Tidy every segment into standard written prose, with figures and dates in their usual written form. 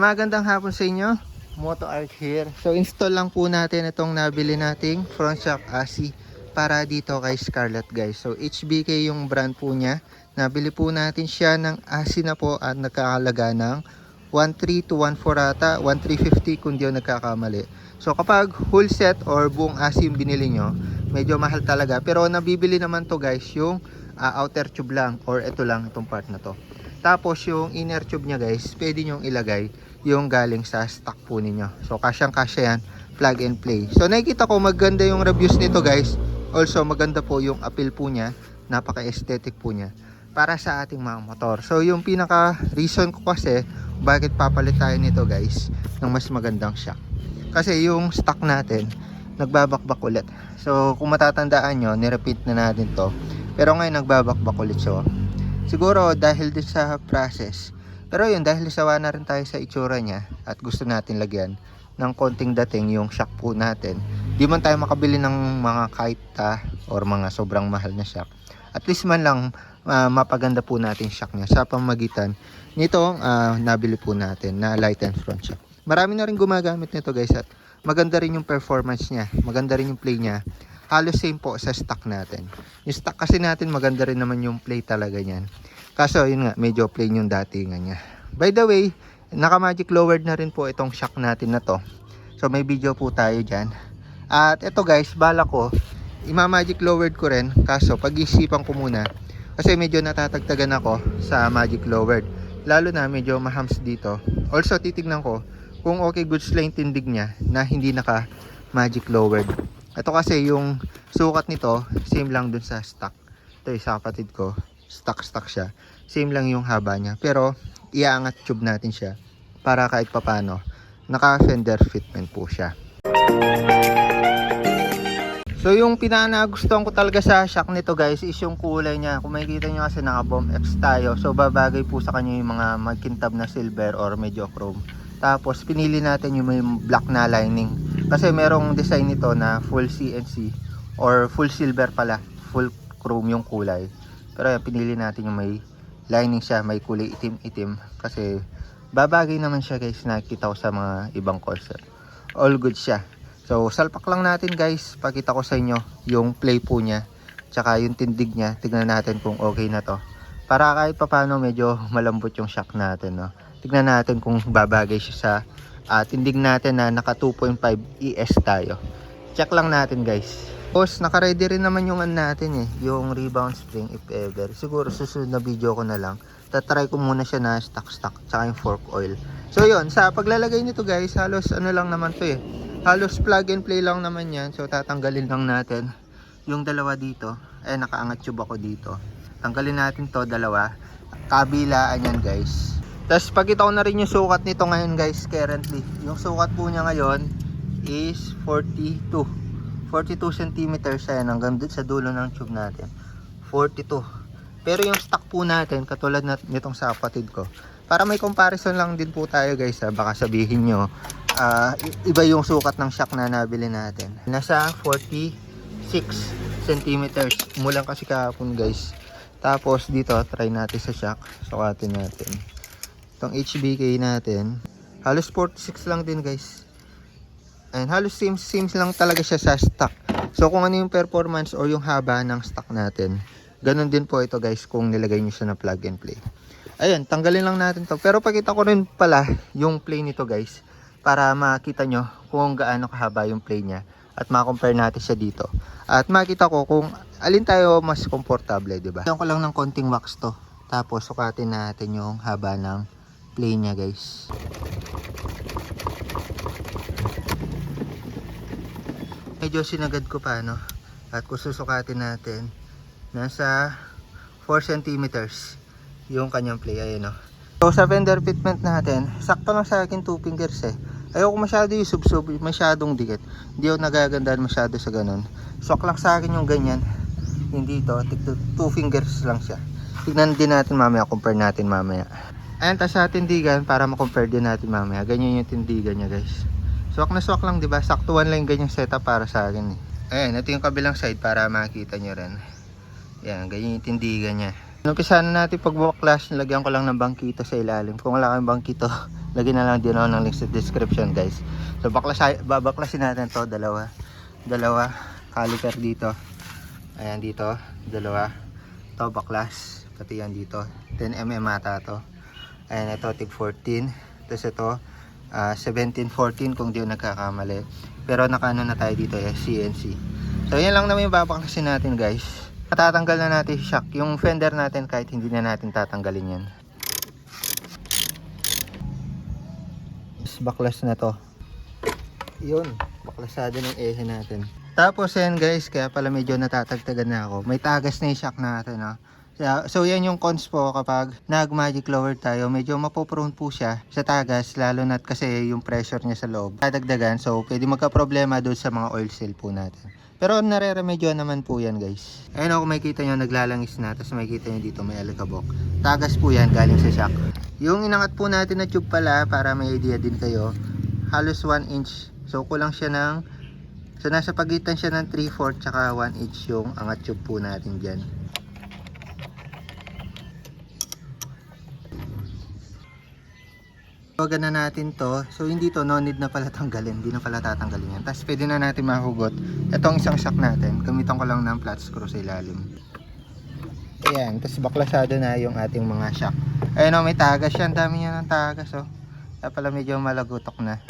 Magandang hapon sa inyo, Moto Art here. So install lang po natin itong nabili nating front shock ASI para dito kay Scarlett guys. So HBK yung brand po niya. Nabili po natin siya ng ASI na po at nagkakalaga ng 1.3 to 1.4 ata, 1.350 kung di ako nagkakamali. So kapag whole set or buong ASI yung binili nyo, medyo mahal talaga. Pero nabibili naman to guys yung outer tube lang or ito lang itong part na to. Tapos yung inner tube nya guys, pwede nyong ilagay yung galing sa stock po ninyo. So kasyang kasya yan, plug and play. So nakikita ko maganda yung reviews nito guys. Also maganda po yung appeal po nya, napaka-aesthetic po nya para sa ating mga motor. So yung pinaka reason ko kasi bakit papalit tayo nito guys ng mas magandang shock. Kasi yung stock natin nagbabakbak ulit. So kung matatandaan nyo, nirepeat na natin to. Pero ngayon nagbabakbak ulit. So siguro dahil din sa process. Pero yun, dahil sawa na rin tayo sa itsura niya at gusto natin lagyan ng konting dating yung shock po natin. Di man tayo makabili ng mga kaita or mga sobrang mahal na shock. At least man lang mapaganda po natin shock niya sa pamagitan nitong nabili po natin na light and front shock. Marami na rin gumagamit nito guys at maganda rin yung performance niya. Maganda rin yung play niya. Halos same po sa stock natin. Yung stock kasi natin maganda rin naman yung play talaga niyan. Kaso yun nga, medyo plain yung datingan niya. By the way, naka magic lowered na rin po itong shock natin na to. So may video po tayo dyan. At ito guys, bala ko, ima-magic lowered ko rin. Kaso pag-isipan ko muna, kasi medyo natatagtagan ako sa magic lowered. Lalo na medyo mahams dito. Also titignan ko kung okay goods lang tindig niya na hindi naka magic lowered. Ito kasi yung sukat nito, same lang dun sa stock. Ito yung sa kapatid ko, stock siya. Same lang yung haba niya. Pero iaangat tube natin siya para kahit papano naka fender fitment po siya. So yung pinanagustuhan ko talaga sa shock nito guys is yung kulay niya. Kung makikita nyo kasi naka Bomb X tayo. So babagay po sa kanya yung mga magkintab na silver or medyo chrome. Tapos pinili natin yung may black na lining. Kasi merong design nito na full CNC or full silver pala. Full chrome yung kulay. Pero yan, pinili natin yung may lining siya, may kulay itim-itim. Kasi babagay naman siya guys, nakikita ko sa mga ibang concert. All good siya. So salpak lang natin guys, pakita ko sa inyo yung play po niya. Tsaka yung tindig niya, tignan natin kung okay na to. Para kahit papano medyo malambot yung shock natin. No? Tignan natin kung babagay siya sa tindig natin na naka 2.5 ES tayo. Check lang natin guys. Tapos naka-ready rin naman yung natin yung rebound spring if ever. Siguro susunod na video ko na lang. Tatry ko muna siya na stock tsaka yung fork oil. So yun, sa paglalagay nito guys, halos ano lang naman to halos plug and play lang naman yan. So tatanggalin lang natin yung dalawa dito. Nakaangat tube ako dito. Tanggalin natin to dalawa. Kabilaan yan guys. Tapos pagkita ko na rin yung sukat nito ngayon guys currently. Yung sukat po niya ngayon is 42 centimeters yan hanggang dun sa dulo ng tube natin 42. Pero yung stock po natin katulad nitong sa kapatid ko, para may comparison lang din po tayo guys baka sabihin nyo iba yung sukat ng shock na nabili natin. Nasa 46 centimeters mulang kasi kahapon guys. Tapos dito try natin sa shock, sukatin natin itong HBK natin, halos 46 lang din guys. And halos same lang talaga siya sa stock. So kung ano yung performance or yung haba ng stock natin, ganun din po ito guys kung nilagay nyo siya na plug and play. Ayun, tanggalin lang natin to. Pero pakita ko rin pala yung play nito guys, para makita nyo kung gaano kahaba yung play niya at ma-compare natin siya dito. At makita ko kung alin tayo mas komportable, diba? Ito ko lang ng konting wax to. Tapos sukatin natin yung haba ng play niya guys. Medyo sinagad ko pa at kung susukatin natin nasa 4 centimeters yung kanyang play. Ayun So sa fender fitment natin, sakto lang sa akin 2 fingers ayoko masyado yung sub masyadong dikit. Hindi ako nagagandaan masyado sa ganun. Swak lang sa akin yung ganyan, yung dito 2 fingers lang siya. Tignan din natin mamaya, compare natin mamaya. Ayan, tas sa tindigan para ma-compare din natin mamaya. Ganyan yung tindigan niya guys. Swak na swak lang, diba? Saktuan lang yung ganyang setup para sa akin Ayan, ito yung kabilang side para makita nyo rin. Ayan, ganyan yung tindigan niya. Umpisa na natin pagbuklas, nilagyan ko lang ng bangkito sa ilalim. Kung wala kang bangkito, Lagyan na lang din ako ng link sa description guys. So babaklasin natin to, dalawa caliper dito. Ayan dito, dalawa. To baklas, pati yan dito. 10mm ata to. Ayan ito, tig 14. Tapos ito, 17-14 kung di nagkakamali. Pero nakaano na tayo dito, CNC. So yan lang naman yung babaklasin natin guys. Tatanggal na natin yung shock. Yung fender natin kahit hindi na natin tatanggalin yan. Baklas na to. Yun, baklasado ng ehe natin. Tapos yan guys, kaya pala medyo natatagtagan na ako. May tagas na yung shock natin, no? So yan yung cons po kapag nag magic lower tayo, medyo mapoprone po siya sa tagas, lalo na kasi yung pressure niya sa loob dadagdagan, so pwede magka problema doon sa mga oil seal po natin. Pero nare-remedyo naman po yan guys. Ayun ako, makikita nyo naglalangis na, tapos makikita nyo dito may alikabok. Tagas po yan galing sa shock. Yung inangat po natin na tube pala, para may idea din kayo, halos 1 inch. So kulang siya ng, so nasa pagitan siya ng 3/4 tsaka 1 inch yung angat tube po natin dyan. Huwag na natin to. So hindi to, no need na pala tanggalin. Hindi na pala tatanggalin yan. Tapos pwede na natin mahugot itong isang shock natin. Gamitan ko lang ng flat screw sa ilalim. Ayan, tapos baklasado na yung ating mga shock. Ayun o, may tagas yan. Dami yan ng tagas o. Kaya pala medyo malagutok na.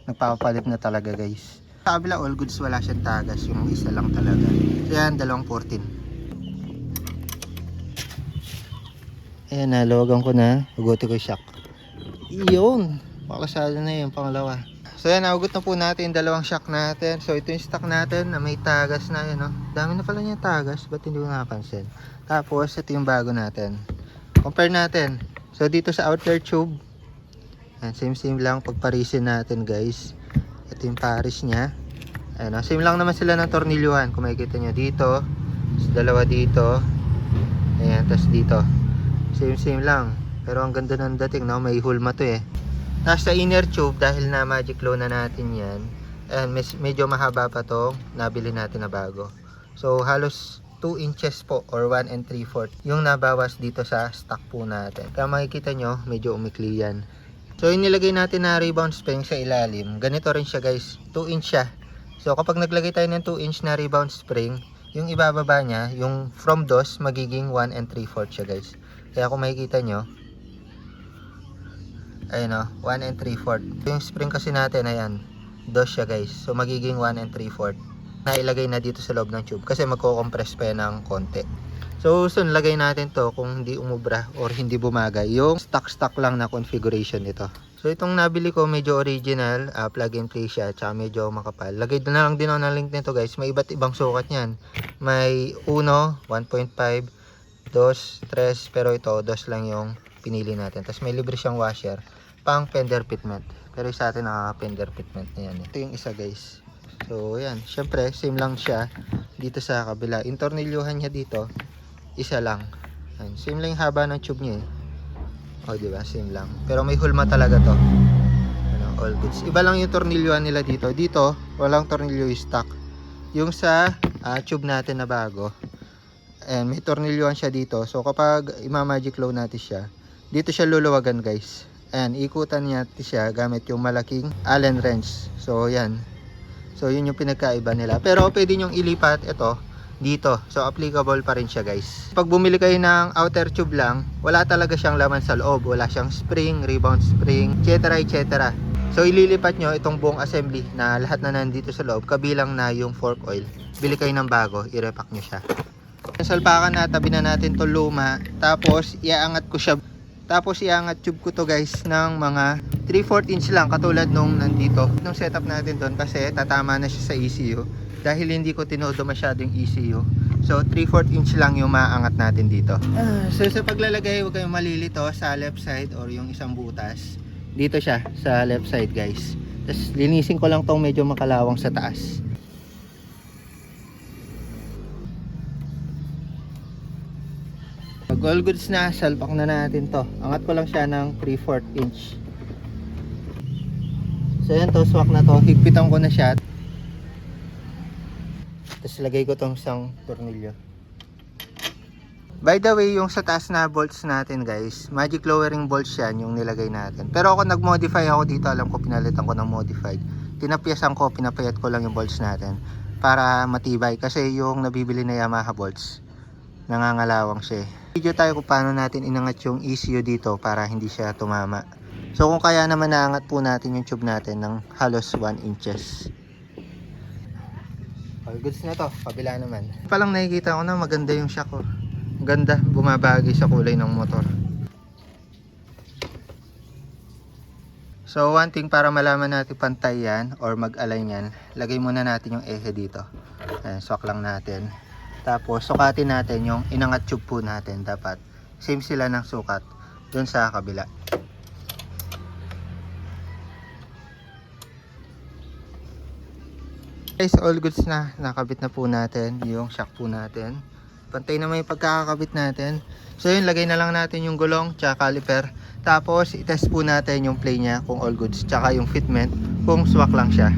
Nagpapapalit na talaga guys. Sa kabila all goods, wala siyang tagas. Yung isa lang talaga. So yan, 214. Ayan, nalawagan ko na. Hugutin ko yung shock. Iyon, baklasado na yung pangalawa. So yan, nahugot na po natin yung dalawang shock natin. So ito yung stock natin na may tagas na yun, no? Dami na pala niya tagas, ba't hindi ko napansin? Tapos ito yung bago natin. Compare natin. So dito sa outer tube, yan, same lang pagparisin natin guys. Ito yung paris niya. Ayan, same lang naman sila ng tornilyuhan. Kung makikita nyo dito, dalawa dito, ayan, tapos dito. Same lang. Pero ang ganda ng dating, no? May hulma to eh. Tapos sa inner tube, dahil na magic low na natin yan, and medyo mahaba pa to, nabili natin na bago. So halos 2 inches po or 1 3/4 yung nabawas dito sa stock po natin. Kaya makikita nyo, medyo umikli yan. So yung nilagay natin na rebound spring sa ilalim, ganito rin siya guys, 2 inch siya. So kapag naglagay tayo ng 2 inch na rebound spring, yung ibababa niya, yung from DOS, magiging 1 3/4 siya guys. Kaya kung makikita nyo, ayun o, 1 3/4. Yung spring kasi natin, ayan, DOS siya guys. So magiging 1 3/4 na ilagay na dito sa loob ng tube kasi magko-compress pa yan ng konti. So lagay natin to kung hindi umubra or hindi bumagay yung stock lang na configuration nito. So itong nabili ko medyo original, plug and play siya, tsaka medyo makapal. Lagay na lang din ako ng link nito guys. May iba't ibang sukat niyan. May 1, 1.5, 2, 3, pero ito 2 lang yung pinili natin. Tapos may libre siyang washer pang fender fitment. Pero sa atin naka fender fitment na yan. Ito yung isa guys. So yan, syempre same lang siya dito sa kabila. Yung tornilyuhan niya dito, isa lang. Yan. Same lang yung haba ng tube niya eh. O diba, same lang. Pero may hulma talaga to. Ano, all goods. Iba lang yung tornilyuhan nila dito. Dito, walang tornilyo yung stock. Yung sa tube natin na bago, and may tornilyuhan siya dito. So kapag ima-magic low natin siya, dito siya luluwagan guys. And ikutan niya siya gamit yung malaking Allen wrench. So yan. So yun yung pinagkaiba nila. Pero pwede nyong ilipat ito dito. So applicable pa rin siya guys. Pag bumili kayo ng outer tube lang, wala talaga siyang laman sa loob. Wala siyang spring, rebound spring, etc. etc. So ililipat nyo itong buong assembly na lahat na nandito sa loob, kabilang na yung fork oil. Bili kayo ng bago, i-repack nyo siya. Salpakan na, tabi na natin to luma. Tapos iaangat ko siya. Tapos iangat tube ko to guys ng mga 3/4 inch lang, katulad nung nandito. Nung setup natin doon kasi tatama na siya sa ECU. Dahil hindi ko tinodo masyadong ECU. So 3/4 inch lang yung maangat natin dito. So sa paglalagay, huwag kayong malilito sa left side or yung isang butas. Dito siya sa left side guys. Tapos linisin ko lang tong medyo makalawang sa taas. Pag all goods na, salpak na natin to. Angat ko lang siya ng 3/4 inch. So yan to, swak na to. Higpitan ko na siya. Tapos lagay ko tong isang tornilyo. By the way, yung sa taas na bolts natin guys, magic lowering bolts yan yung nilagay natin. Pero ako nag-modify ako dito, alam ko pinalitan ko ng modified. Tinapyasan ko, pinapayat ko lang yung bolts natin para matibay kasi yung nabibili na Yamaha bolts, nangangalawang siya. Video tayo kung paano natin inangat yung ECU dito para hindi siya tumama. So kung kaya naman naangat po natin yung tube natin ng halos 1 inches. All goods na to, kabila naman. Palang nakikita ko na maganda yung shock ko. Ganda, bumabagay sa kulay ng motor. So one thing para malaman natin pantay yan or mag-align yan, lagay muna natin yung ehe dito. Ayan, swak lang natin. Tapos sukatin natin yung inangat tube po natin. Dapat same sila ng sukat dun sa kabila. Guys, all goods na. Nakabit na po natin yung shock po natin. Pantay naman yung pagkakakabit natin. So yun, lagay na lang natin yung gulong tsaka caliper. Tapos itest po natin yung play nya kung all goods tsaka yung fitment kung swak lang siya.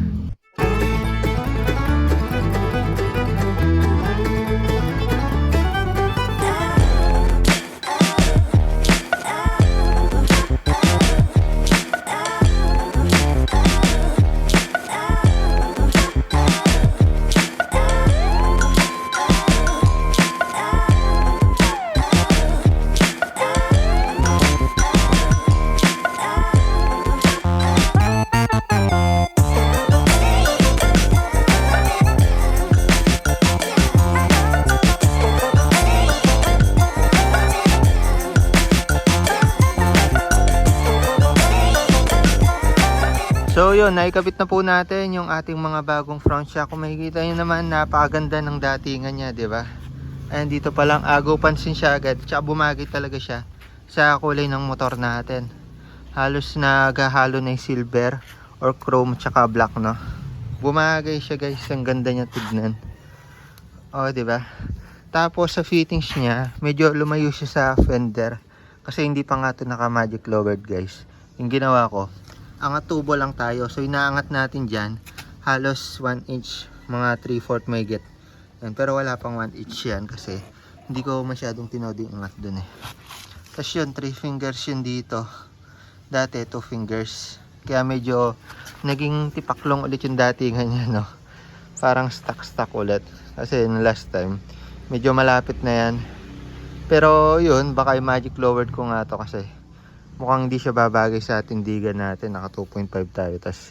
So yun, naikabit na po natin yung ating mga bagong front shock. Kung makikita nyo naman, napakaganda ng datingan niya, di ba? Ayan, dito pa lang, agaw pansin siya agad. Tsaka bumagay talaga siya sa kulay ng motor natin. Halos naghahalo na yung silver or chrome tsaka black, no? Bumagay siya guys, ang ganda niya tignan. O, di ba? Tapos sa fittings niya, medyo lumayo siya sa fender. Kasi hindi pa nga ito naka magic lowered guys. Yung ginawa ko, angat tubo lang tayo. So inaangat natin dyan halos 1 inch, mga 3/4 may get. Pero wala pang 1 inch yan kasi hindi ko masyadong tinodi angat dun eh. Tapos yun, 3 fingers yun dito. Dati 2 fingers. Kaya medyo naging tipaklong ulit yung datingan niya, no? Parang stuck ulit. Kasi last time medyo malapit na yan. Pero yun, baka yung magic lowered ko nga to kasi mukhang hindi siya babagay sa tindigan natin. Naka 2.5 tayo. Tapos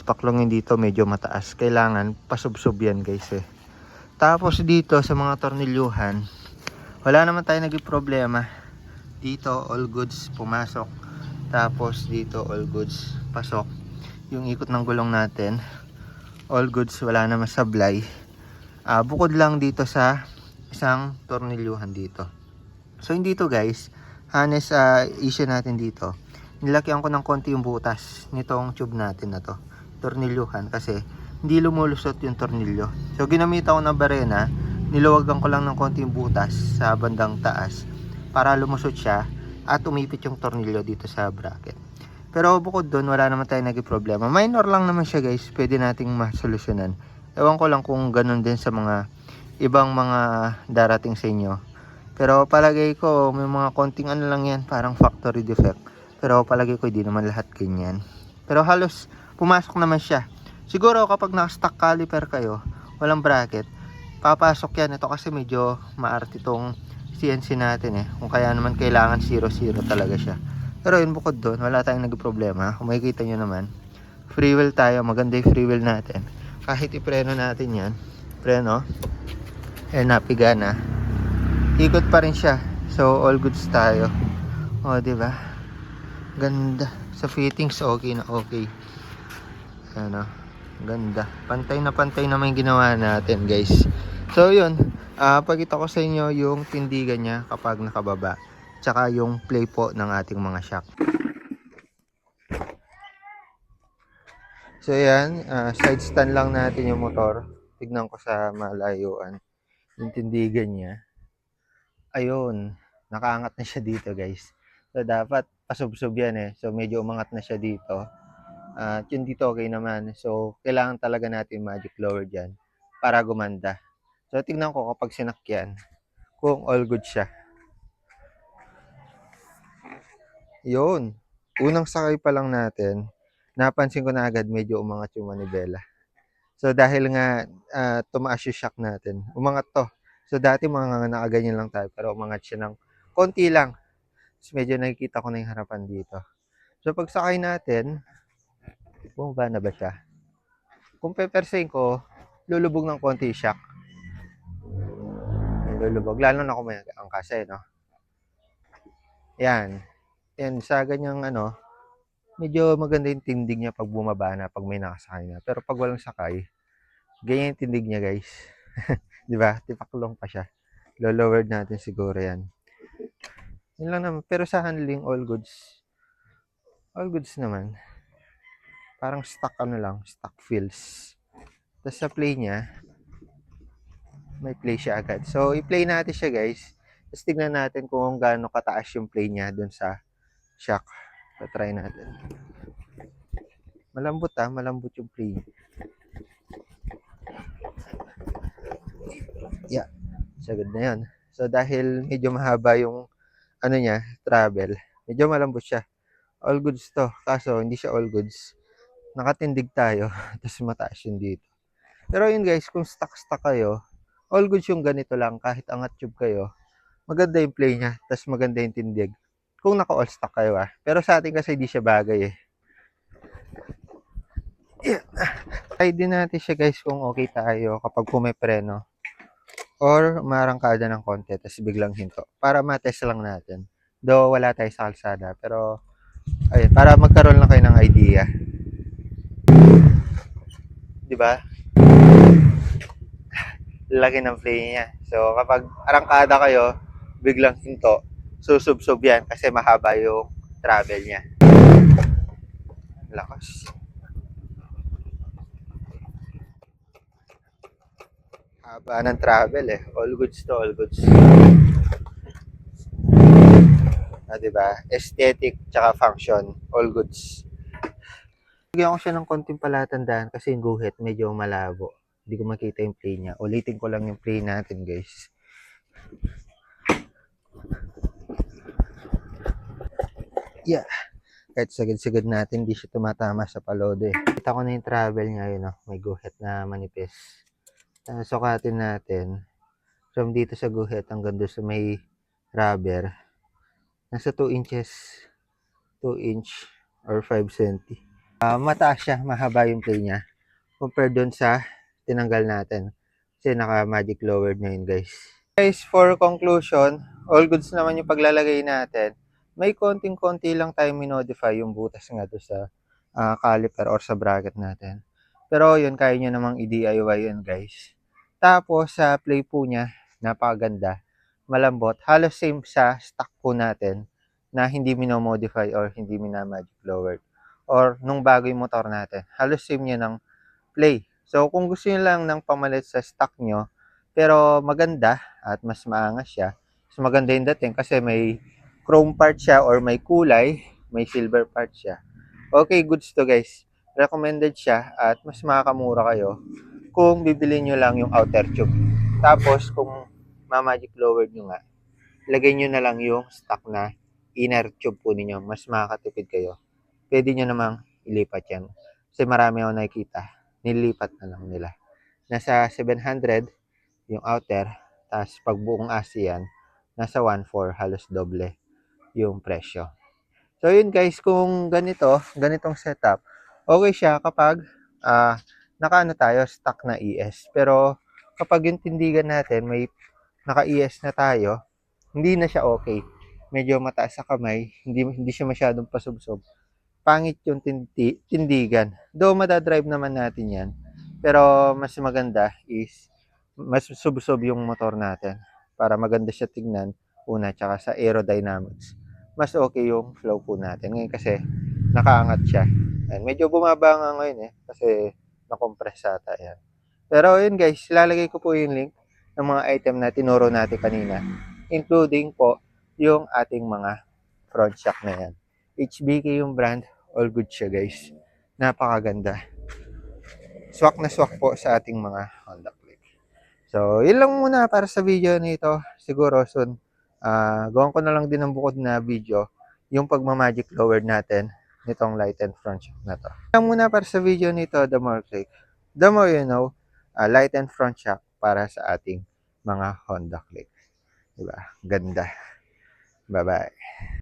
paklongin dito medyo mataas. Kailangan pasubsob yan guys eh. Tapos dito sa mga tornilyuhan, wala naman tayo naging problema. Dito all goods, pumasok. Tapos dito all goods, pasok. Yung ikot ng gulong natin, all goods, wala naman sablay. Bukod lang dito sa isang tornilyuhan dito. So hindi to guys, harness issue natin dito. Nilakyan ko ng konti yung butas nitong tube natin na to, tornilyuhan, kasi hindi lumulusot yung tornilyo. So ginamit ako ng barena, niluwagan ko lang ng konti yung butas sa bandang taas para lumusot siya at umipit yung tornilyo dito sa bracket. Pero bukod doon, wala naman tayo naging problema. Minor lang naman siya guys, pwede nating masolusyonan. Ewan ko lang kung ganun din sa mga ibang mga darating sa inyo. Pero palagay ko may mga konting ano lang yan, parang factory defect. Pero palagay ko hindi naman lahat ganyan. Pero halos pumasok naman siya. Siguro kapag naka-stock caliper kayo, walang bracket, papasok yan. Ito kasi medyo maarte tong CNC natin eh. Kung kaya naman kailangan 0-0 talaga siya. Pero yun, bukod doon, wala tayong nag-problema. Kung makikita nyo naman, free wheel tayo. Maganda yung free wheel natin. Kahit ipreno natin yan, preno, napiga na, ikot pa rin siya. So all goods tayo. O diba, ganda sa fittings, okay na okay. Ano, ganda, pantay na pantay naman yung ginawa natin guys. So yun, pagkita ko sa inyo yung tindigan niya kapag nakababa, tsaka yung play po ng ating mga shock. So yan, side stand lang natin yung motor. Tignan ko sa malayuan yung tindigan niya. Ayun, nakaangat na siya dito guys. So dapat pasubsob yan eh. So medyo umangat na siya dito. At yun dito okay naman. So kailangan talaga natin magic lower dyan para gumanda. So tignan ko kapag sinakyan kung all good siya. Yun. Unang sakay pa lang natin, napansin ko na agad medyo umangat yung manibela. So dahil nga tumaas yung shock natin, umangat to. So dati mga nakaganyan lang tayo, pero umangat siya ng konti lang. So medyo nakikita ko na yung harapan dito. So pagsakay natin, bumaba na ba siya? Kung pepersayin ko, lulubog ng konti yung shock. Lulubog. Lalo na kung may angkas no? Yan. Yan, sa ganyang medyo maganda yung tindig niya pag bumaba na, pag may nakasakay na. Pero pag walang sakay, ganyan yung tindig niya, guys. Di ba? Tipaklong pa siya. Low-lowered natin siguro yan. Yun lang naman. Pero sa handling, all goods. All goods naman. Parang stock stock feels. Tapos sa play niya, may play siya agad. So, i-play natin siya, guys. Tapos tignan natin kung gaano kataas yung play niya dun sa shock. So, try natin. Malambot yung play. Yeah. Sagad na yun. So, dahil medyo mahaba yung niya, travel, medyo malambot siya. All goods to. Kaso, hindi siya all goods. Nakatindig tayo. Tapos mataas yun dito. Pero yun guys, kung stuck kayo, all goods yung ganito lang. Kahit angat tube kayo, maganda yung play niya. Tapos maganda yung tindig. Kung naka-all stock kayo Pero sa atin kasi hindi siya bagay Yeah. Try din natin siya guys kung okay tayo kapag pumepreno. Or marangkada ng konti, tapos biglang hinto. Para matest lang natin. Though wala tayo sa kalsada. Pero, ayun, para magkaroon lang kayo ng idea. Diba? Laki ng play niya. So, kapag arangkada kayo, biglang hinto, susub-sub yan kasi mahaba yung travel niya. Lakas. Haba ng travel All goods to all goods. Diba? Aesthetic tsaka function. All goods. Bigyan ko siya ng konting palatandaan kasi yung guhit medyo malabo. Hindi ko makita yung play niya. Ulitin ko lang yung play natin guys. Yeah. Kahit sagad-sagad natin, hindi siya tumatama sa palode Kita ko na yung travel niya yun may guhit na manipis. Sukatin natin. From dito sa guhit hanggang doon sa may rubber. Nasa 2 inches. 2 inch or 5 cm. Mataas siya, mahaba yung play niya. Compared doon sa tinanggal natin. Kasi naka-magic lowered na yun guys. Guys, for conclusion, all goods naman yung paglalagay natin. May konting-konti lang tayo minodify yung butas nga doon sa caliper or sa bracket natin. Pero yun, kaya nyo namang i-DIY yun guys. Tapos sa play po niya, napakaganda. Malambot. Halos same sa stock po natin na hindi minomodify or hindi minamagic lowered. Or nung bago yung motor natin. Halos same niya ng play. So kung gusto niyo lang ng pamalit sa stock nyo, pero maganda at mas maangas siya, mas maganda yung dating kasi may chrome part siya or may kulay, may silver part siya. Okay, goods to guys. Recommended siya at mas makakamura kayo kung bibili nyo lang yung outer tube. Tapos kung ma-magic lowered nyo nga, lagay nyo na lang yung stock na inner tube po ninyo. Mas makakatipid kayo. Pwede nyo namang ilipat yan. Kasi marami ako nakikita. Nilipat na lang nila. Nasa 700 yung outer. Tapos pag buong ASEAN, nasa 1.4 halos doble yung presyo. So yun guys, kung ganitong setup, okay siya kapag nakaano tayo, stock na ES. Pero kapag yung tindigan natin may naka-ES na tayo, hindi na siya okay. Medyo mataas sa kamay, hindi siya masyadong pasubsob. Pangit yung tindigan. Though madadrive naman natin yan. Pero mas maganda is mas subsob yung motor natin para maganda siya tignan una tsaka sa aerodynamics. Mas okay yung flow po natin. Ngayon kasi nakaangat siya. And medyo bumaba nga ngayon kasi na-compress ata yan. Pero yun guys, lalagay ko po yung link ng mga item na tinuro natin kanina. Including po yung ating mga front shock na yan. HBK yung brand, all good siya guys. Napakaganda. Swak na swak po sa ating mga Honda Click. So, yun lang muna para sa video nito. Siguro soon, gawan ko na lang din ng bukod na video yung pagmamagic lower natin nitong light and front shock na to. Kaya muna para sa video nito, the more click, the more you know, light and front shock para sa ating mga Honda Click. Diba? Ganda. Bye-bye.